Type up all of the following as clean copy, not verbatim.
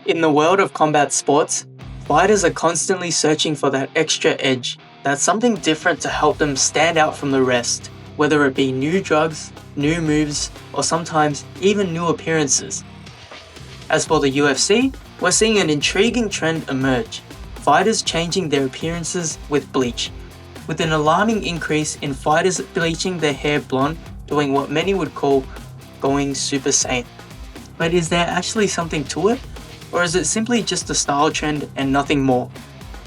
In the world of combat sports, fighters are constantly searching for that extra edge, that's something different to help them stand out from the rest, whether it be new drugs, new moves, or sometimes even new appearances. As for the UFC, we're seeing an intriguing trend emerge, fighters changing their appearances with bleach, with an alarming increase in fighters bleaching their hair blonde, doing what many would call going Super Saiyan. But is there actually something to it? Or is it simply just a style trend and nothing more?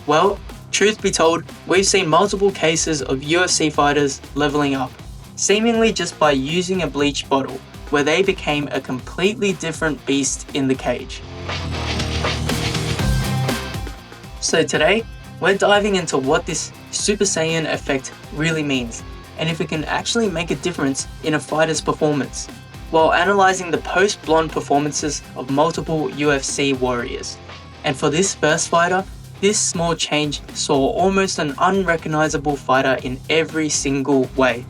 Well, truth be told, we've seen multiple cases of UFC fighters leveling up, seemingly just by using a bleach bottle, where they became a completely different beast in the cage. So today, we're diving into what this Super Saiyan effect really means, and if it can actually make a difference in a fighter's performance, while analysing the post-blonde performances of multiple UFC warriors. And for this first fighter, this small change saw almost an unrecognisable fighter in every single way.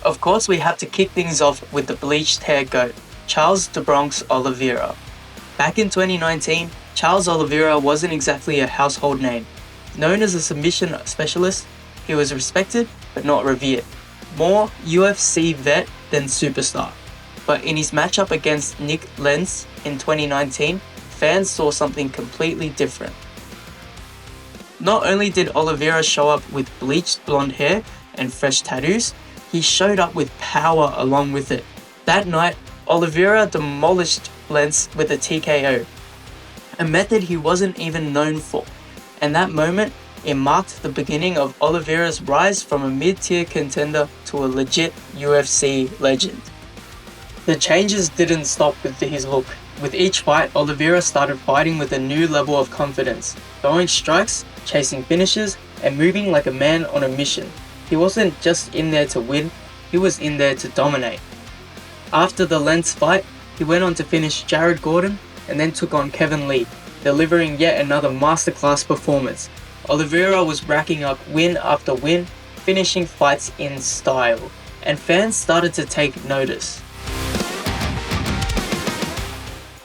Of course, we have to kick things off with the bleached hair goat, Charles "The Bronx" Oliveira. Back in 2019, Charles Oliveira wasn't exactly a household name. Known as a submission specialist, he was respected but not revered. More UFC vet than superstar. But in his matchup against Nick Lenz in 2019, fans saw something completely different. Not only did Oliveira show up with bleached blonde hair and fresh tattoos, he showed up with power along with it. That night, Oliveira demolished Lenz with a TKO, a method he wasn't even known for. And that moment, it marked the beginning of Oliveira's rise from a mid-tier contender to a legit UFC legend. The changes didn't stop with his look. With each fight, Oliveira started fighting with a new level of confidence, throwing strikes, chasing finishes, and moving like a man on a mission. He wasn't just in there to win, he was in there to dominate. After the Lenz fight, he went on to finish Jared Gordon and then took on Kevin Lee, delivering yet another masterclass performance. Oliveira was racking up win after win, finishing fights in style, and fans started to take notice.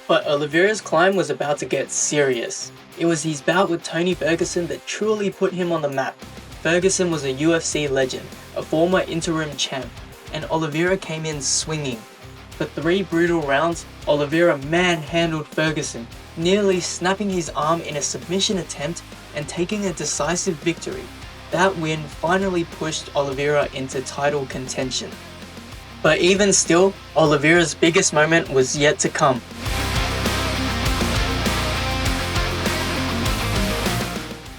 But Oliveira's climb was about to get serious. It was his bout with Tony Ferguson that truly put him on the map. Ferguson was a UFC legend, a former interim champ, and Oliveira came in swinging. For 3 brutal rounds, Oliveira manhandled Ferguson, nearly snapping his arm in a submission attempt and taking a decisive victory. That win finally pushed Oliveira into title contention. But even still, Oliveira's biggest moment was yet to come.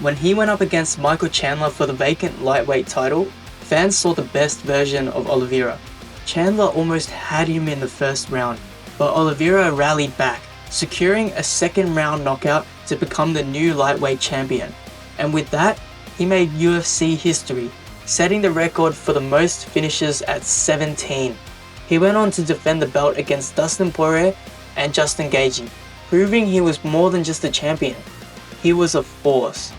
When he went up against Michael Chandler for the vacant lightweight title, fans saw the best version of Oliveira. Chandler almost had him in the first round, but Oliveira rallied back, securing a second round knockout to become the new lightweight champion. And with that, he made UFC history, setting the record for the most finishes at 17. He went on to defend the belt against Dustin Poirier and Justin Gaethje, proving he was more than just a champion. He was a force.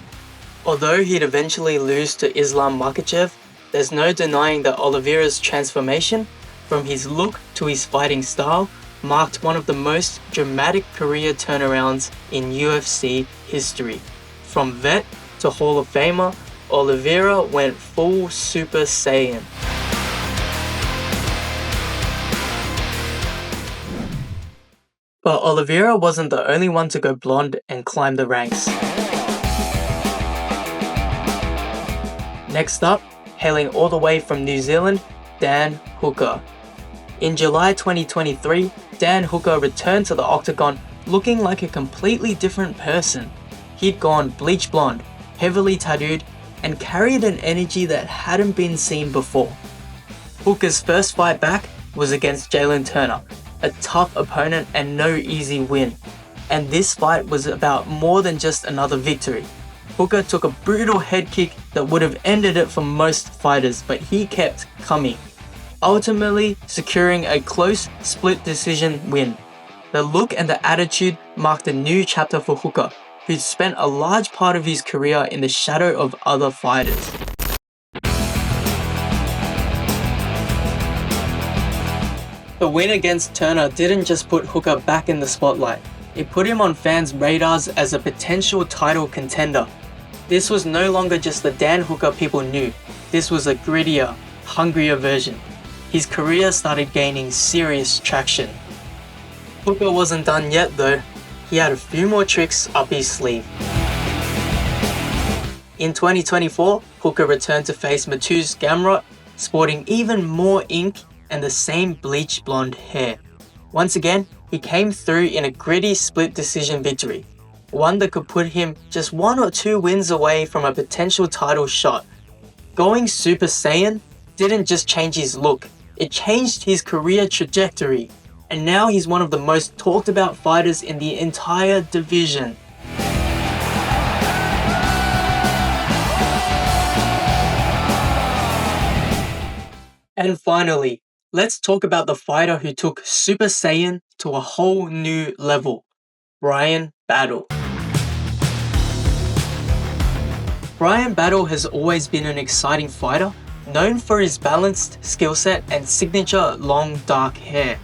Although he'd eventually lose to Islam Makhachev, there's no denying that Oliveira's transformation, from his look to his fighting style, marked one of the most dramatic career turnarounds in UFC history. From vet to Hall of Famer, Oliveira went full Super Saiyan. But Oliveira wasn't the only one to go blonde and climb the ranks. Next up, hailing all the way from New Zealand, Dan Hooker. In July 2023, Dan Hooker returned to the octagon looking like a completely different person. He'd gone bleach blonde, heavily tattooed, and carried an energy that hadn't been seen before. Hooker's first fight back was against Jalen Turner, a tough opponent and no easy win. And this fight was about more than just another victory. Hooker took a brutal head kick that would have ended it for most fighters, but he kept coming, ultimately securing a close split decision win. The look and the attitude marked a new chapter for Hooker, who'd spent a large part of his career in the shadow of other fighters. The win against Turner didn't just put Hooker back in the spotlight, it put him on fans' radars as a potential title contender. This was no longer just the Dan Hooker people knew, this was a grittier, hungrier version. His career started gaining serious traction. Hooker wasn't done yet though, he had a few more tricks up his sleeve. In 2024, Hooker returned to face Mateusz Gamrot, sporting even more ink and the same bleached blonde hair. Once again, he came through in a gritty split decision victory, one that could put him just 1 or 2 wins away from a potential title shot. Going Super Saiyan didn't just change his look, it changed his career trajectory, and now he's one of the most talked about fighters in the entire division. And finally, let's talk about the fighter who took Super Saiyan to a whole new level, Bryan Battle. Bryan Battle has always been an exciting fighter, known for his balanced skill set and signature long dark hair.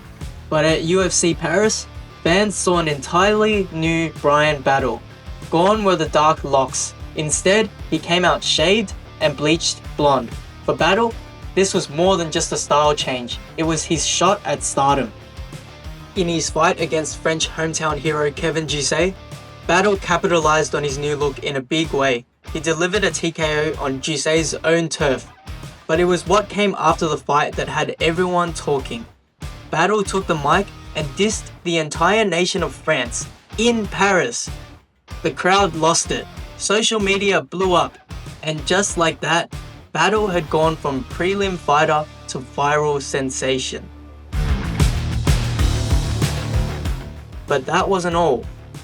But at UFC Paris, fans saw an entirely new Bryan Battle. Gone were the dark locks. Instead, he came out shaved and bleached blonde. For Battle, this was more than just a style change, it was his shot at stardom. In his fight against French hometown hero Kevin Jousset, Battle capitalized on his new look in a big way. He delivered a TKO on Jousset's own turf. But it was what came after the fight that had everyone talking. Battle took the mic and dissed the entire nation of France, in Paris. The crowd lost it, social media blew up, and just like that, Battle had gone from prelim fighter to viral sensation. But that wasn't all.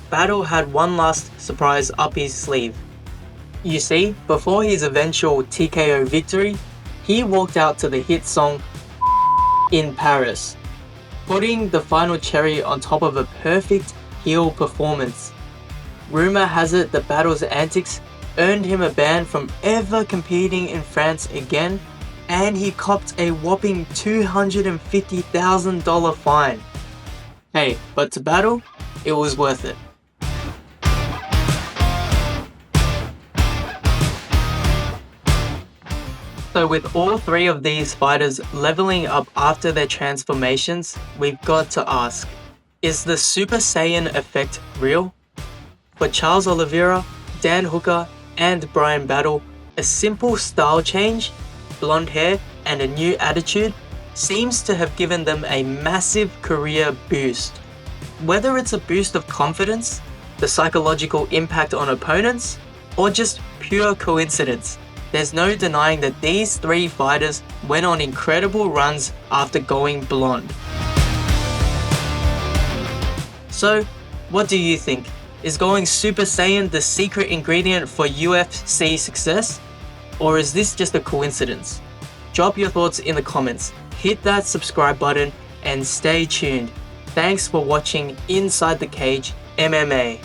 Battle had one last surprise up his sleeve. You see, before his eventual TKO victory, he walked out to the hit song in Paris, putting the final cherry on top of a perfect heel performance. Rumor has it that Battle's antics earned him a ban from ever competing in France again, and he copped a whopping $250,000 fine. Hey, but to Battle, it was worth it. So with all 3 of these fighters leveling up after their transformations, we've got to ask, is the Super Saiyan effect real? For Charles Oliveira, Dan Hooker, and Bryan Battle, a simple style change, blonde hair, and a new attitude seems to have given them a massive career boost. Whether it's a boost of confidence, the psychological impact on opponents, or just pure coincidence, there's no denying that these 3 fighters went on incredible runs after going blonde. So, what do you think? Is going Super Saiyan the secret ingredient for UFC success? Or is this just a coincidence? Drop your thoughts in the comments, hit that subscribe button, and stay tuned. Thanks for watching Inside the Cage MMA.